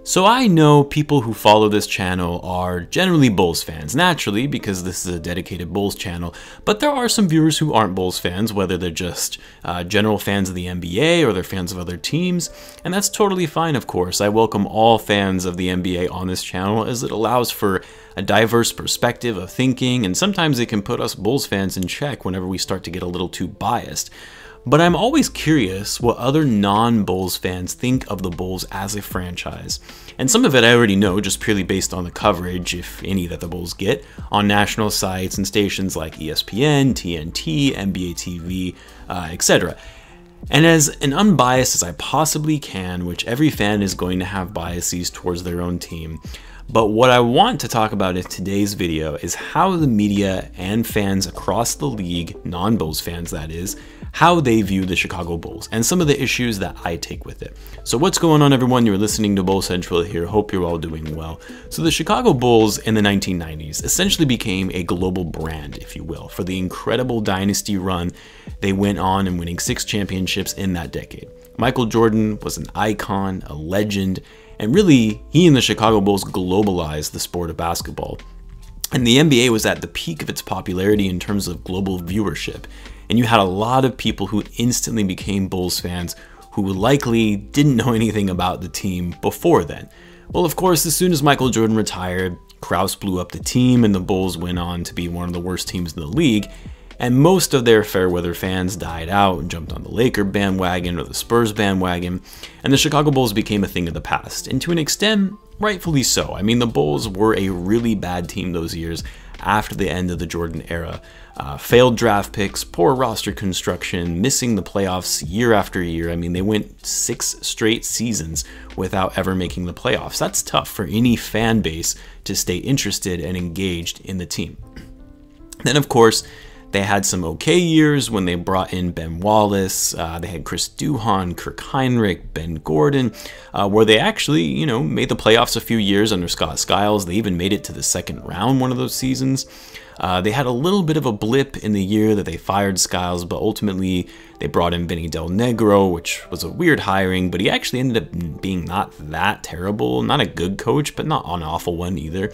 So I know people who follow this channel are generally Bulls fans, naturally, because this is a dedicated Bulls channel, but there are some viewers who aren't Bulls fans, whether they're just general fans of the NBA or they're fans of other teams, and that's totally fine, of course. I welcome all fans of the NBA on this channel, as it allows for a diverse perspective of thinking, and sometimes it can put us Bulls fans in check whenever we start to get a little too biased. But I'm always curious what other non-Bulls fans think of the Bulls as a franchise. And some of it I already know, just purely based on the coverage, if any, that the Bulls get on national sites and stations like ESPN, TNT, NBA TV, etc. And as an unbiased as I possibly can, which every fan is going to have biases towards their own team, but what I want to talk about in today's video is how the media and fans across the league, non-Bulls fans that is, how they view the Chicago Bulls and some of the issues that I take with it. So what's going on, everyone? You're listening to Bull Central here. Hope you're all doing well. So the Chicago Bulls in the 1990s essentially became a global brand, if you will, for the incredible dynasty run they went on in winning 6 championships in that decade. Michael Jordan was an icon, a legend, and really, he and the Chicago Bulls globalized the sport of basketball. And the NBA was at the peak of its popularity in terms of global viewership. And you had a lot of people who instantly became Bulls fans who likely didn't know anything about the team before then. Well, of course, as soon as Michael Jordan retired, Krause blew up the team and the Bulls went on to be one of the worst teams in the league. And most of their fair-weather fans died out and jumped on the Laker bandwagon or the Spurs bandwagon, and the Chicago Bulls became a thing of the past. And to an extent, rightfully so. I mean, the Bulls were a really bad team those years after the end of the Jordan era. Failed draft picks, poor roster construction, missing the playoffs year after year. I mean, they went 6 straight seasons without ever making the playoffs. That's tough for any fan base to stay interested and engaged in the team. Then, of course, they had some okay years when they brought in Ben Wallace. They had Chris Duhon, Kirk Heinrich, Ben Gordon, where they actually, made the playoffs a few years under Scott Skiles. They even made it to the second round one of those seasons. They had a little bit of a blip in the year that they fired Skiles, but ultimately they brought in Vinny Del Negro, which was a weird hiring, but he actually ended up being not that terrible. Not a good coach, but not an awful one either.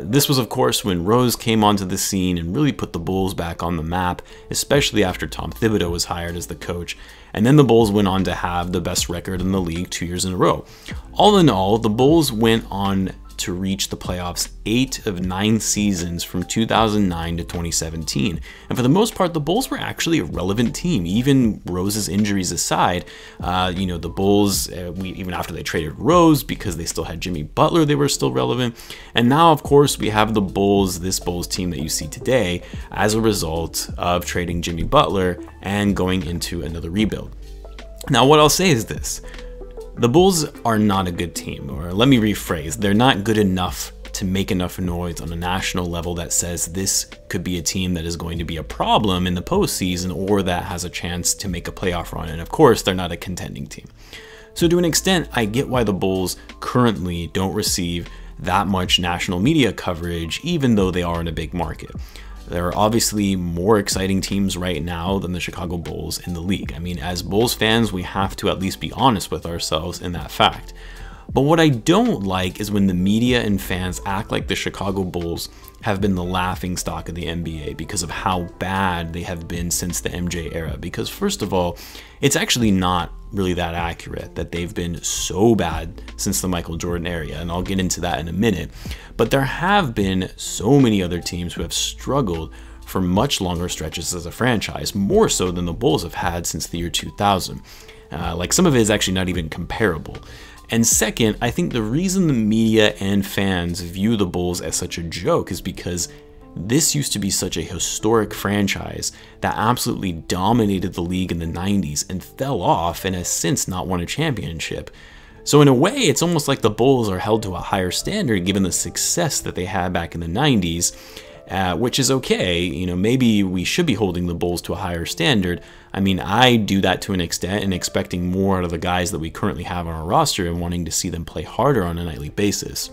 This was, of course, when Rose came onto the scene and really put the Bulls back on the map, especially after Tom Thibodeau was hired as the coach. And then the Bulls went on to have the best record in the league 2 years in a row. All in all, the Bulls went on to reach the playoffs 8 of 9 seasons from 2009 to 2017. And for the most part, the Bulls were actually a relevant team, even Rose's injuries aside. The Bulls, even after they traded Rose, because they still had Jimmy Butler, they were still relevant. And now, of course, we have the Bulls, this Bulls team that you see today, as a result of trading Jimmy Butler and going into another rebuild. Now, what I'll say is this. The Bulls are not a good team, or let me rephrase, they're not good enough to make enough noise on a national level that says this could be a team that is going to be a problem in the postseason or that has a chance to make a playoff run. And of course, they're not a contending team. So to an extent, I get why the Bulls currently don't receive that much national media coverage, even though they are in a big market. There are obviously more exciting teams right now than the Chicago Bulls in the league. I mean, as Bulls fans, we have to at least be honest with ourselves in that fact. But what I don't like is when the media and fans act like the Chicago Bulls have been the laughing stock of the NBA because of how bad they have been since the MJ era. Because first of all, it's actually not really that accurate that they've been so bad since the Michael Jordan era, and I'll get into that in a minute. But there have been so many other teams who have struggled for much longer stretches as a franchise, more so than the Bulls have had since the year 2000. Like some of it is actually not even comparable. And second, I think the reason the media and fans view the Bulls as such a joke is because this used to be such a historic franchise that absolutely dominated the league in the 90s and fell off and has since not won a championship. So in a way, it's almost like the Bulls are held to a higher standard given the success that they had back in the 90s, which is okay. Maybe we should be holding the Bulls to a higher standard. I mean, I do that to an extent and expecting more out of the guys that we currently have on our roster and wanting to see them play harder on a nightly basis.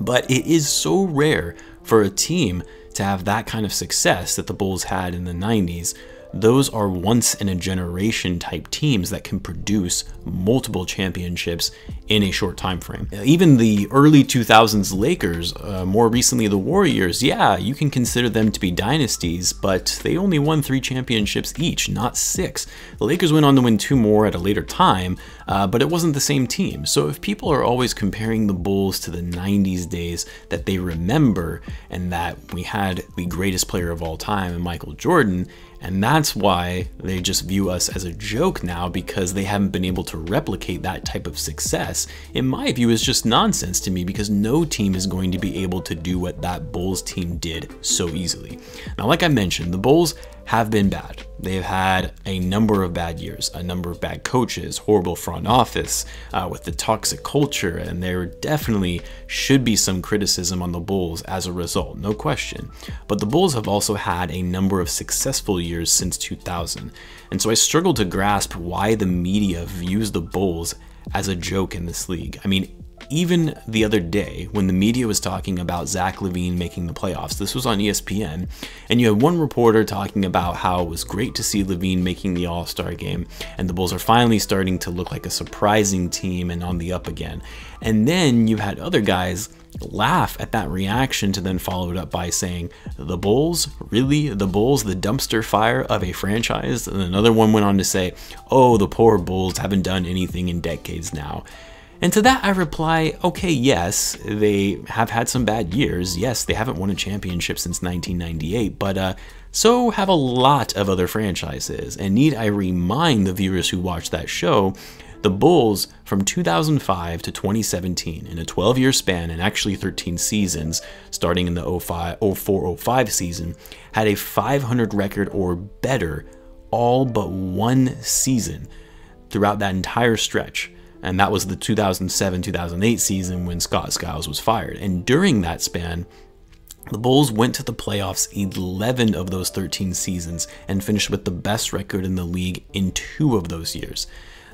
But it is so rare for a team to have that kind of success that the Bulls had in the 90s those are once-in-a-generation type teams that can produce multiple championships in a short time frame. Even the early 2000s Lakers, more recently the Warriors, yeah, you can consider them to be dynasties, but they only won 3 championships each, not 6. The Lakers went on to win 2 more at a later time, but it wasn't the same team. So if people are always comparing the Bulls to the 90s days that they remember, and that we had the greatest player of all time in Michael Jordan, and that's why they just view us as a joke now, because they haven't been able to replicate that type of success, in my view, is just nonsense to me, because no team is going to be able to do what that Bulls team did so easily. Now, like I mentioned, the Bulls have been bad. They've had a number of bad years, a number of bad coaches, horrible front office with the toxic culture, and there definitely should be some criticism on the Bulls as a result, no question. But the Bulls have also had a number of successful years since 2000, and so I struggle to grasp why the media views the Bulls as a joke in this league. I mean, even the other day, when the media was talking about Zach Lavine making the playoffs, this was on ESPN, and you had one reporter talking about how it was great to see Lavine making the All-Star game, and the Bulls are finally starting to look like a surprising team and on the up again. And then you had other guys laugh at that reaction to then follow it up by saying, the Bulls? Really? The Bulls? The dumpster fire of a franchise? And another one went on to say, oh, the poor Bulls haven't done anything in decades now. And to that I reply, okay, yes, they have had some bad years. Yes, they haven't won a championship since 1998, but so have a lot of other franchises. And need I remind the viewers who watch that show, the Bulls from 2005 to 2017, in a 12-year span and actually 13 seasons, starting in the 04-05 season, had a 500 record or better all but one season throughout that entire stretch. And that was the 2007-2008 season when Scott Skiles was fired. And during that span, the Bulls went to the playoffs 11 of those 13 seasons and finished with the best record in the league in 2 of those years.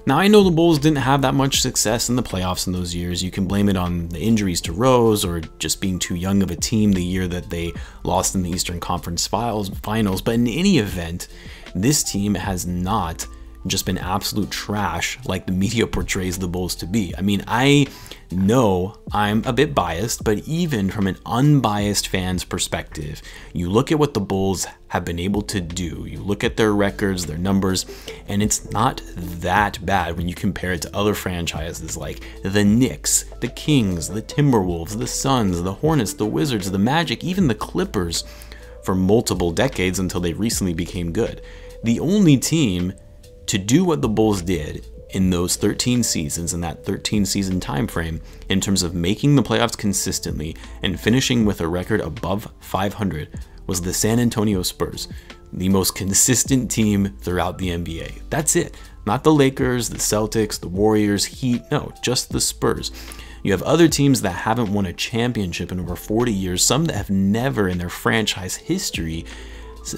Now, I know the Bulls didn't have that much success in the playoffs in those years. You can blame it on the injuries to Rose or just being too young of a team the year that they lost in the Eastern Conference Finals. But in any event, this team has not just been absolute trash like the media portrays the Bulls to be. I mean, I know I'm a bit biased, but even from an unbiased fan's perspective, you look at what the Bulls have been able to do, you look at their records, their numbers, and it's not that bad when you compare it to other franchises like the Knicks, the Kings, the Timberwolves, the Suns, the Hornets, the Wizards, the Magic, even the Clippers for multiple decades until they recently became good. The only team to do what the Bulls did in those 13 seasons, in that 13 season time frame, in terms of making the playoffs consistently and finishing with a record above 500, was the San Antonio Spurs, the most consistent team throughout the NBA. That's it. Not the Lakers, the Celtics, the Warriors, Heat, no, just the Spurs. You have other teams that haven't won a championship in over 40 years, some that have never in their franchise history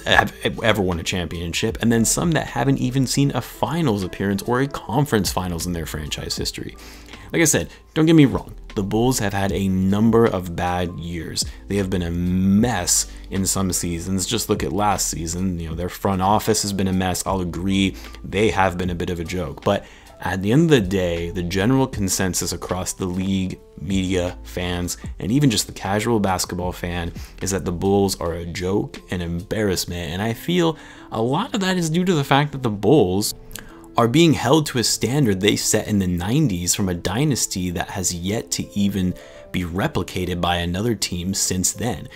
have ever won a championship, and then some that haven't even seen a finals appearance or a conference finals in their franchise history. Like I said, don't get me wrong, the Bulls have had a number of bad years. They have been a mess in some seasons. Just look at last season. You know, their front office has been a mess. I'll agree, they have been a bit of a joke, but at the end of the day, the general consensus across the league, media, fans, and even just the casual basketball fan is that the Bulls are a joke, an embarrassment, and I feel a lot of that is due to the fact that the Bulls are being held to a standard they set in the 90s from a dynasty that has yet to even be replicated by another team since then.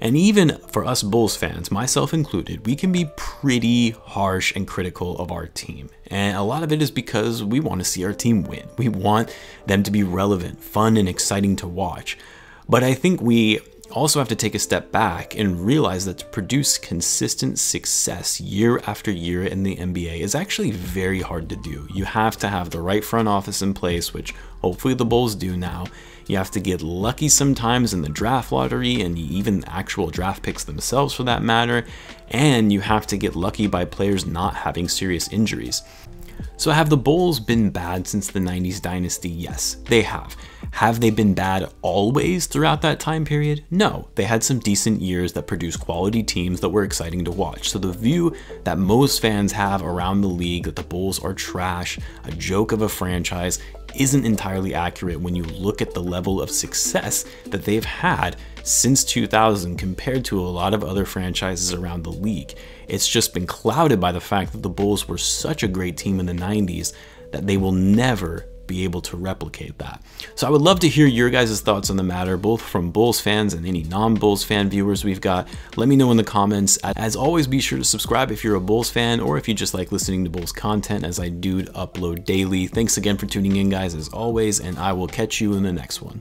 And even for us Bulls fans, myself included, we can be pretty harsh and critical of our team. And a lot of it is because we want to see our team win. We want them to be relevant, fun, and exciting to watch. But I think we also have to take a step back and realize that to produce consistent success year after year in the NBA is actually very hard to do. You have to have the right front office in place, which hopefully the Bulls do now. You have to get lucky sometimes in the draft lottery and even actual draft picks themselves for that matter. And you have to get lucky by players not having serious injuries. So have the Bulls been bad since the 90s dynasty? Yes, they have. Have they been bad always throughout that time period? No, they had some decent years that produced quality teams that were exciting to watch. So the view that most fans have around the league that the Bulls are trash, a joke of a franchise, isn't entirely accurate when you look at the level of success that they've had since 2000 compared to a lot of other franchises around the league. It's just been clouded by the fact that the Bulls were such a great team in the 90s that they will never be able to replicate that. So I would love to hear your guys' thoughts on the matter, both from Bulls fans and any non-Bulls fan viewers we've got. Let me know in the comments. As always, be sure to subscribe if you're a Bulls fan or if you just like listening to Bulls content, as I do upload daily. Thanks again for tuning in, guys, as always, and I will catch you in the next one.